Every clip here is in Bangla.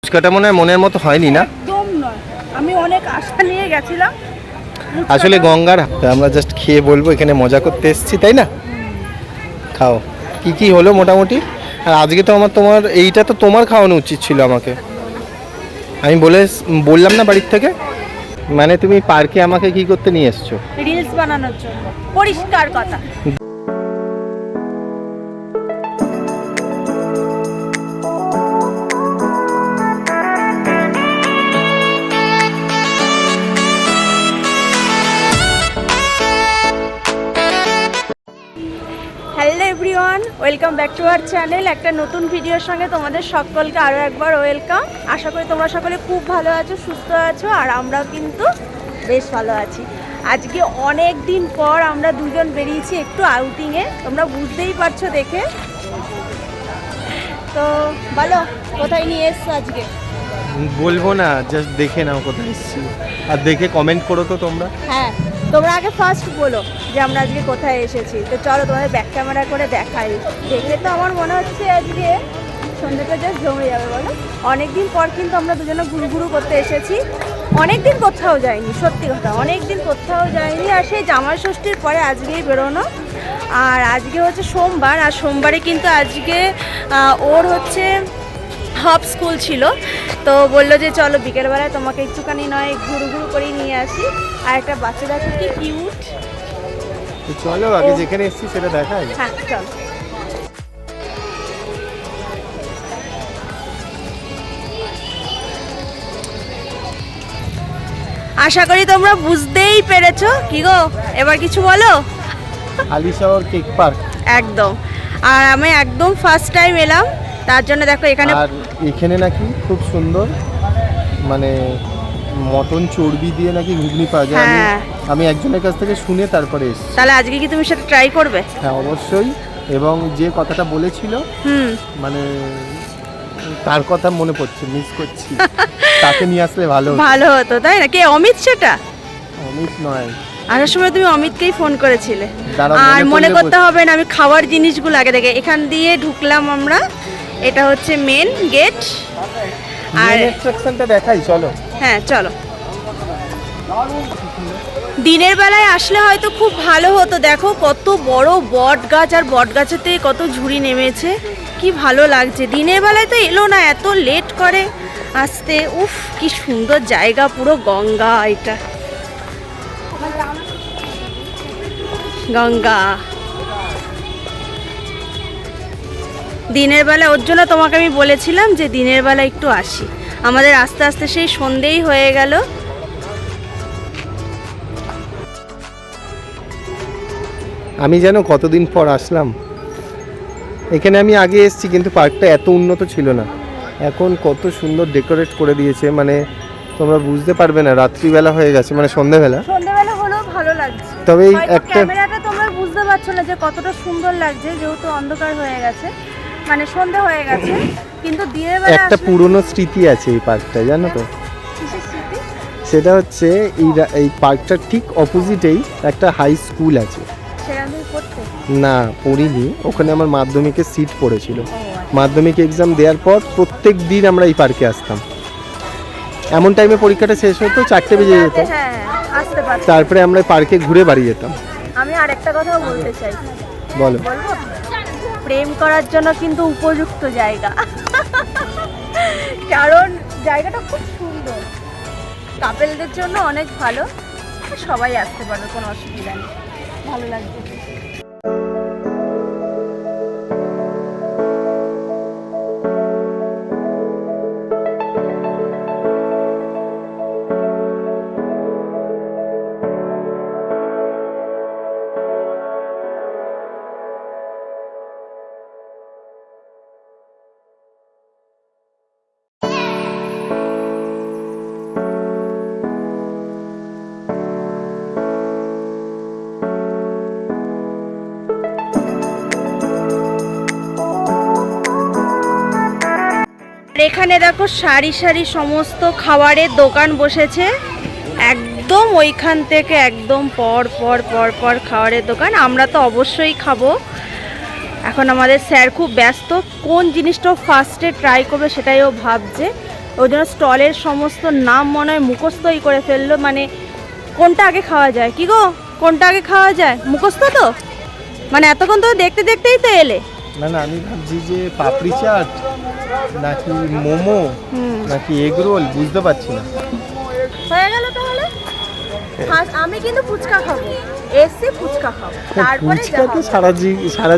ফুচকাটা মনে হয় মনের মতো হয়নি না? একদম নয়, আমি অনেক আশা নিয়ে গেছিলাম। আসলে গঙ্গার আমরা জাস্ট খেয়ে বলবো এখানে মজা করতে এসেছি, তাই না? খাও কি কি হলো মোটামুটি। আর আজকে তো তোমার এইটা তো তোমার খাওয়ানো উচিত ছিল আমাকে। আমি বললাম না বাড়ির থেকে। মানে তুমি পার্কে আমাকে কি করতে নিয়ে এসছো? রিলস বানানোর জন্য। পরিষ্কার কথা। Hello everyone, welcome back to our channel. একটা নতুন ভিডিওর সঙ্গে তোমাদের সকলকে আরও একবার ওয়েলকাম। আশা করি তোমরা সকলে খুব ভালো আছো, সুস্থ আছো, আর আমরাও কিন্তু বেশ ভালো আছি। আজকে অনেক দিন পর আমরা দুজন বেরিয়েছি একটু আউটিংয়ে, তোমরা বুঝতেই পারছো দেখে। তো বলো কোথায় নিয়ে এসছো আজকে? বলবো না, জাস্ট দেখে নাও কোথায় এসেছি, আর দেখে কমেন্ট করো তো তোমরা। হ্যাঁ, তোমরা আগে ফার্স্ট বলো যে আমরা আজকে কোথায় এসেছি। তো চলো তোমাদের ব্যাক ক্যামেরা করে দেখাই। দেখলে তো আমার মনে হচ্ছে আজকে সন্ধ্যাটা জাস্ট জমে যাবে। বলো, অনেকদিন পর কিন্তু আমরা দুজনে ঘুরু করতে এসেছি। অনেকদিন কোথাও যাইনি, সত্যি কথা, অনেকদিন কোথাও যাইনি। আর সেই জামাই ষষ্ঠীর পরে আজকেই বেরোনো। আর আজকে হচ্ছে সোমবার, আর সোমবারে কিন্তু আজকে ওর হচ্ছে হাফ স্কুল ছিল। তো বললো যে চলো বিকেলবেলায় তোমাকে একটুখানি নয় ঘুরু করেই নিয়ে আসি। আর একটা বাচ্চা দেখো কি কিউট। চলো আগে যেখানে এসেছি সেটা দেখাই। হ্যাঁ চলো। আশা করি তোমরা বুঝতেই পেরেছো। কি গো, এবার কিছু বলো। আলিশহর কেক পার্ক একদম। আর আমি একদম ফার্স্ট টাইম এলাম, তার জন্য দেখো এখানে। আর এখানে নাকি খুব সুন্দর মানে মটন চর্বি দিয়ে নাকি ঘুগনি পাওয়া যায়। হ্যাঁ। আমি একজনের কাছ থেকে শুনে তারপরে এসেছি। তাহলে আজকে কি তুমি সেটা ট্রাই করবে? হ্যাঁ অবশ্যই। এবং যে কথাটা বলেছিল মানে তার কথা মনে পড়ছে, মিস করছি। তাকে নিয়ে আসলে ভালো হতো, তাই না? কে অমিত? সেটা অমিত নয়। আসার সময় তুমি অমিতকেই ফোন করেছিলে। দাঁড়াও, আর মনে করতে হবে না, আমি খাওয়ার জিনিসগুলো আগে দেখে এখান দিয়ে ঢুকলাম আমরা। এটা হচ্ছে মেন গেট। আর অ্যাট্রাকশনটা দেখাই, চলো। হ্যাঁ চলো। দিনের বেলায় আসলে হয়তো খুব ভালো হতো। দেখো কত বড় বট গাছ, আর বট গাছেতে কত ঝুড়ি নেমেছে, কি ভালো লাগছে। দিনের বেলায় তো এলো না, এত লেট করে আসতে। উফ কি সুন্দর জায়গা, পুরো গঙ্গা। এটা গঙ্গা দিনের বেলা, ওর জন্য তোমাকে আমি বলেছিলাম যে দিনের বেলা একটু আসি। আমাদের আস্তে আস্তে সেই সন্ধেই হয়ে গেল। আমি যেন কতদিন পর আসলাম এখানে। আমি আগে এসেছি কিন্তু পার্কটা এত উন্নত ছিল না। এখন কত সুন্দর ডেকোরেট করে দিয়েছে, মানে তোমরা বুঝতে পারবে না। রাত্রিবেলা হয়ে গেছে, মানে সন্ধ্যেবেলা হলেও ভালো লাগছে। তবে এই একটা ক্যামেরাটা তোমরা বুঝতে পারছো না যে কতটা সুন্দর লাগছে, যেহেতু অন্ধকার হয়ে গেছে, মানে সন্ধ্যা হয়ে গেছে। কিন্তু দিনের বেলা একটা পুরনো স্মৃতি আছে এই পার্কটা, জানো তো? কিসের স্মৃতি? সেটা হচ্ছে এই পার্কটার ঠিক অপোজিটেই একটা হাই স্কুল আছে। সেখান থেকে পড়তে? না, পড়িনি। ওখানে আমার মাধ্যমিকের সিট পড়েছিল। মাধ্যমিক এক্সাম দেওয়ার পর প্রত্যেক দিন আমরা এই পার্কে আসতাম। এমন টাইমে পরীক্ষাটা শেষ হতো, 4টে বেজে যেত। হ্যাঁ, আসতে পারছি। তারপরে আমরা পার্কে ঘুরে বাড়ি যেতাম। আমি আরেকটা কথাও বলতে চাই। বলো। বলবো? প্রেম করার জন্য কিন্তু উপযুক্ত জায়গা। কারণ জায়গাটা খুব সুন্দর, কাপেলদের জন্য অনেক ভালো। সবাই আসতে পারবে, কোনো অসুবিধা নেই। ভালো লাগবে। এখানে দেখো সারি সারি সমস্ত খাবারের দোকান বসেছে। একদম ওইখান থেকে একদম পর পর পর পর খাবারের দোকান। আমরা তো অবশ্যই খাবো। এখন আমাদের স্যার খুব ব্যস্ত, কোন জিনিসটা ফার্স্টে ট্রাই করবে সেটাই ও ভাবছে। ওই জন্য স্টলের সমস্ত নাম মনে হয় মুখস্থই করে ফেললো, মানে কোনটা আগে খাওয়া যায়, কি গো কোনটা আগে খাওয়া যায় মুখস্থ তো, মানে এতক্ষণ তো দেখতে দেখতেই তো এলে। না না, আমি ভাবছি যে পাপড়ি চাট নাকি মোমো নাকি এগ রোল, বুঝতে পারছি না। হয়ে গেল তাহলে। আমি কিন্তু ফুচকা খাবো, এসে ফুচকা খাবো, তারপরে ফুচকা তো সারা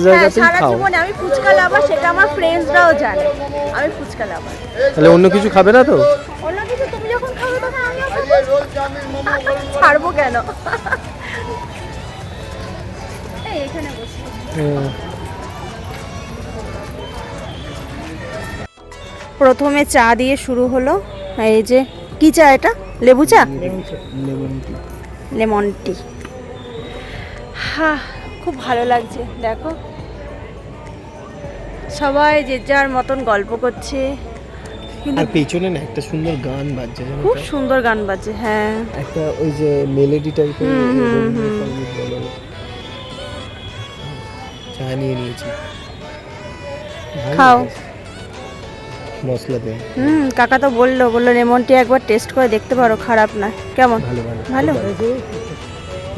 জায়গাতেই সারা খাও। জীবনে আমি ফুচকা লাভার, সেটা আমার ফ্রেন্ডসরাও জানে আমি ফুচকা লাভার। তাহলে অন্য কিছু খাবে না তো? অন্য কিছু তুমি যখন খাবে তখন আমিও খাবো, ছাড়বো কেন। এই এখানে বসি। প্রথমে চা দিয়ে শুরু হলো, এই যে কি চা এটা, লেবু চা, লেমন টি। হ্যাঁ খুব ভালো লাগছে, দেখো সবাই যে যার মতন গল্প করছে, কিন্তু আর পেছনে না একটা সুন্দর গান বাজছে, জানো খুব তো? সুন্দর গান বাজছে। হ্যাঁ একটা ওই যে মেলোডি টাইপের চা নিয়ে নিয়েছি। ভালো খাও। লাগছে। মশলা দেয়। কাকা তো বললো লেমন টি একবার টেস্ট করে দেখতে পারো, খারাপ না। কেমন? ভালো ভালো ভালো।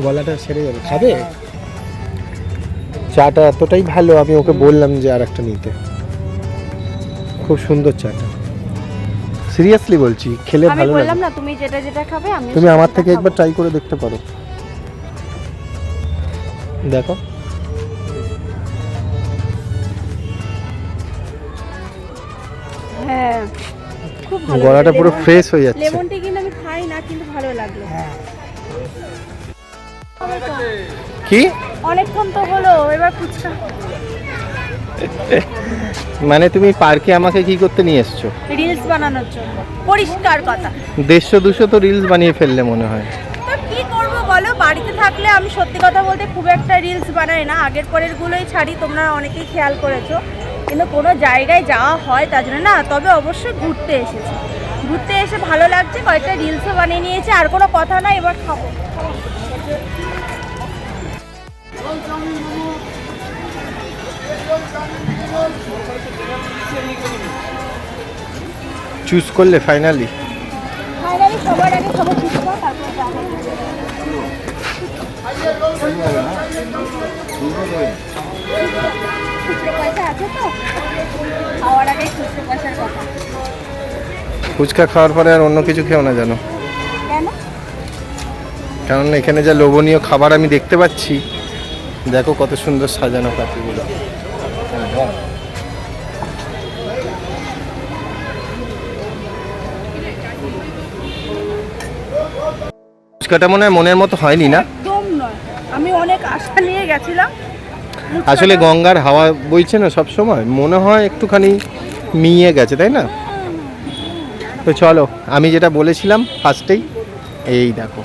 গলাটা সেরে যাবে, খাবে? চাটা এতটাই ভালো, আমি ওকে বললাম যে আর একটা নিতে। খুব সুন্দর চাটা, সিরিয়াসলি বলছি, খেলে আমি ভালো বললাম লাগে। না তুমি যেটা যেটা খাবে আমি তুমি আমার থেকে একবার ট্রাই করে দেখতে পারো, দেখো। হ্যাঁ খুব ভালো। গলাটা পুরো ফ্রেশ হয়ে যাচ্ছে। লেমন টি কিন্তু আমি খাই না, কিন্তু ভালো লাগলো। কি অনেকক্ষণ তো হলো, এবার ফুচকা। মানে তুমি পার্কে আমাকে কি করতে নিয়ে এসছো? রিলস বানানোর জন্য, পরিষ্কার কথা। 150-200 তো রিলস বানিয়ে ফেললে মনে হয়। তো কি করব বলো, বাড়িতে থাকলে আমি সত্যি কথা বলতে খুব একটা রিলস বানাই না, আগের পরের গুলোই ছাড়ি, তোমরা অনেকেই খেয়াল করেছো। কিন্তু কোনো জায়গায় যাওয়া হয় তার জন্য না, তবে অবশ্যই ঘুরতে এসেছি, ঘুরতে এসে ভালো লাগছে, কয়েকটা রিলসও বানিয়ে নিয়েছি। আর কোনো কথা না, এবার খাবো। চুজ করলে ফাইনালি? ফাইনালি সবার আগে খাবো ফুচকা, তারপরে যাবো। খুচরো পয়সা আছে তো, খাওয়ার আগে খুচরো পয়সার কথা। ফুচকা খাওয়ার পরে আর অন্য কিছু খেও না জানো, কেন? কারণ এখানে যা লোভনীয় খাবার আমি দেখতে পাচ্ছি। দেখো কত সুন্দর সাজানো পাখিগুলো। ফুচকাটা মনে হয় মনের মতো হয়নি না? একদম নয়, আমি অনেক আশা নিয়ে গেছিলাম। আসলে গঙ্গার হাওয়া বইছে না সব সময়, মনে হয় একটুখানি মিয়ে গেছে, তাই না? তো চলো, আমি যেটা বলেছিলাম ফার্স্টেই, এই দেখো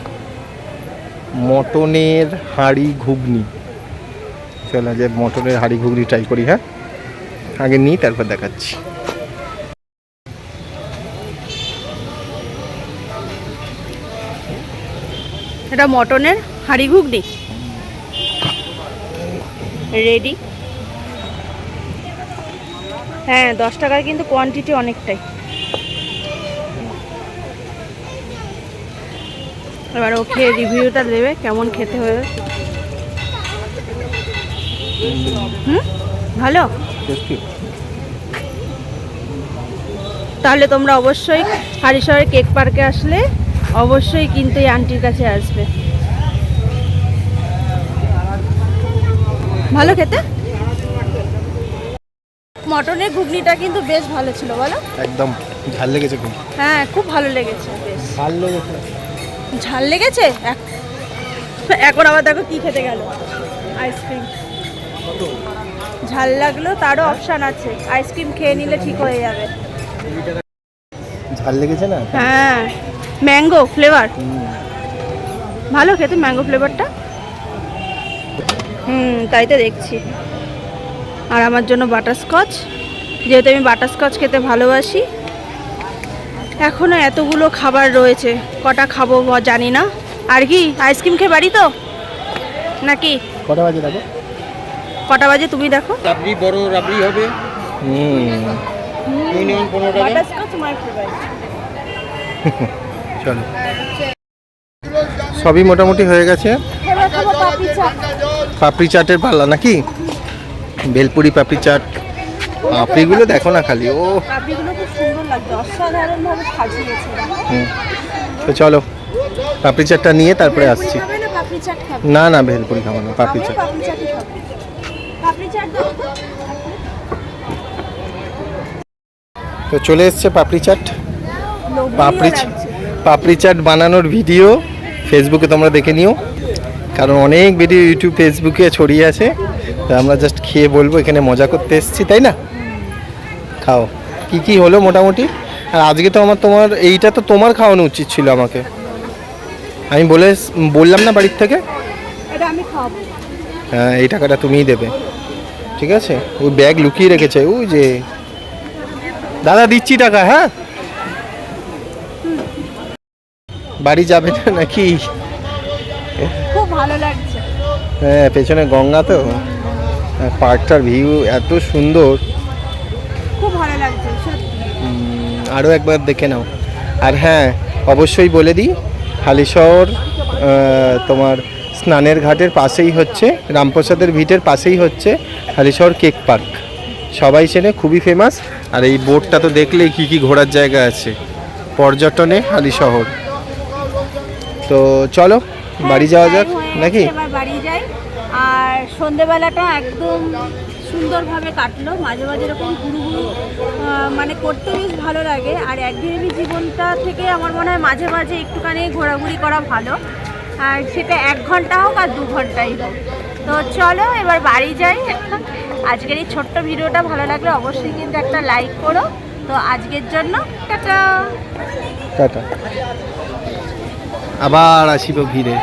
মটনের হাঁড়ি ঘুগনি। চলো যে মটনের হাঁড়ি ঘুগনি ট্রাই করি। হ্যাঁ আগে নিই, তারপর দেখাচ্ছি। এটা মটনের হাঁড়ি ঘুগনি রেডি। হ্যাঁ 10 টাকার কিন্তু কোয়ান্টিটি অনেকটাই। এবার ওকে রিভিউটা দেবে কেমন খেতে হবে। ভালো। তাহলে তোমরা অবশ্যই হারিশহরের কেক পার্কে আসলে অবশ্যই কিন্তু এই আন্টির কাছে আসবে, ভালো খেতে। মটনের ঘুগনিটা কিন্তু বেশ ভালো ছিল, বলো? একদম ঝাল লেগেছে খুব। হ্যাঁ খুব ভালো লেগেছে, বেশ ঝাল লেগেছে। ঝাল লেগেছে। এখন আবার দেখো কি খেতে গেল, আইসক্রিম। ঝাল লাগলো তারও অপশান আছে, আইসক্রিম খেয়ে নিলে ঠিক হয়ে যাবে। ঝাল লেগেছে না? হ্যাঁ ম্যাঙ্গো ফ্লেভার, ভালো খেতে ম্যাঙ্গো ফ্লেভারটা। তাই তো দেখছি। আর আমার জন্য বাটারস্কচ, যেহেতু আমি বাটারস্কচ খেতে ভালোবাসি। এখনও এতগুলো খাবার রয়েছে, কটা খাবো জানি না। আর কি আইসক্রিম খেয়ে বাড়ি তো নাকি? কটা বাজে দেখো? কটা বাজে তুমি দেখো? রাবড়ি, বড় রাবড়ি হবে। ইউনিয়ন 15 টাকা। Butterscotch my favourite. চলো, সবই মোটামুটি হয়ে গেছে। এবার খাবো পাপড়ি চাট। পাপড়ি চাটের পাল্লা নাকি? ভেলপুরি পাপড়ি চাট। পাপড়িগুলো দেখো না খালি, ও পাপড়িগুলো খুব সুন্দর লাগছে, অসাধারণ ভাবে সাজিয়েছে। হুম। তো চলো পাপড়ি চাটটা নিয়ে তারপরে আসছি। খাবে না পাপড়ি চাট খাবে? না না, ভেলপুরি খাবো না, পাপড়ি চাট। পাপড়ি চাটই খাবে। পাপড়ি চাট দাও তো। তো চলে এসছে পাপড়ি চাট। পাপড়ি লোভনীয় লাগছে। পাপড়ি চাট বানানোর ভিডিও ফেসবুকে তোমরা দেখে নিও, কারণ অনেক ভিডিও ইউটিউব ফেসবুকে ছড়িয়ে আছে। তো আমরা জাস্ট খেয়ে বলবো, এখানে মজা করতে এসেছি, তাই না? খাও, কি কি হলো মোটামুটি। আর আজকে তো তোমার এইটা তো তোমার খাওয়ানো উচিত ছিল আমাকে। আমি বললাম না বাড়ির থেকে। এটা আমি খাবো। হ্যাঁ, এই টাকাটা তুমিই দেবে, ঠিক আছে? ওই ব্যাগ লুকিয়ে রেখেছে, ওই যে দাদা দিচ্ছি টাকা। হ্যাঁ, বাড়ি যাবে না নাকি? খুব ভালো লাগছে। হ্যাঁ, পেছনে গঙ্গা তো, পার্কটার ভিউ এত সুন্দর। খুব ভালো লাগছে সত্যি। আরও একবার দেখে নাও। আর হ্যাঁ, অবশ্যই বলে দিই, হালিশহর তোমার স্নানের ঘাটের পাশেই হচ্ছে, রামপ্রসাদের ভিটের পাশেই হচ্ছে হালিশহর কেক পার্ক। সবাই চেনে, খুবই ফেমাস। আর এই বোর্ডটা তো দেখলেই কী কী ঘোরার জায়গা আছে, পর্যটনে হালিশহর। তো চলো বাড়ি যাওয়া যাক নাকি? এবার বাড়ি যাই। আর সন্ধেবেলাটা একদম সুন্দরভাবে কাটলো। মাঝে মাঝে এরকম ঘুরু ঘুরু মানে করতে বেশ ভালো লাগে। আর একঘেয়েমি জীবনটা থেকে আমার মনে হয় মাঝে মাঝে একটুখানি ঘোরাঘুরি করা ভালো, আর সেটা 1 ঘন্টা হোক আর 2 ঘন্টাই হোক। তো চলো এবার বাড়ি যাই এখন। আজকের এই ছোট্ট ভিডিওটা ভালো লাগলে অবশ্যই কিন্তু একটা লাইক করো। তো আজকের জন্য টাটা। টাটা। আবার আসিব ভিড়ে।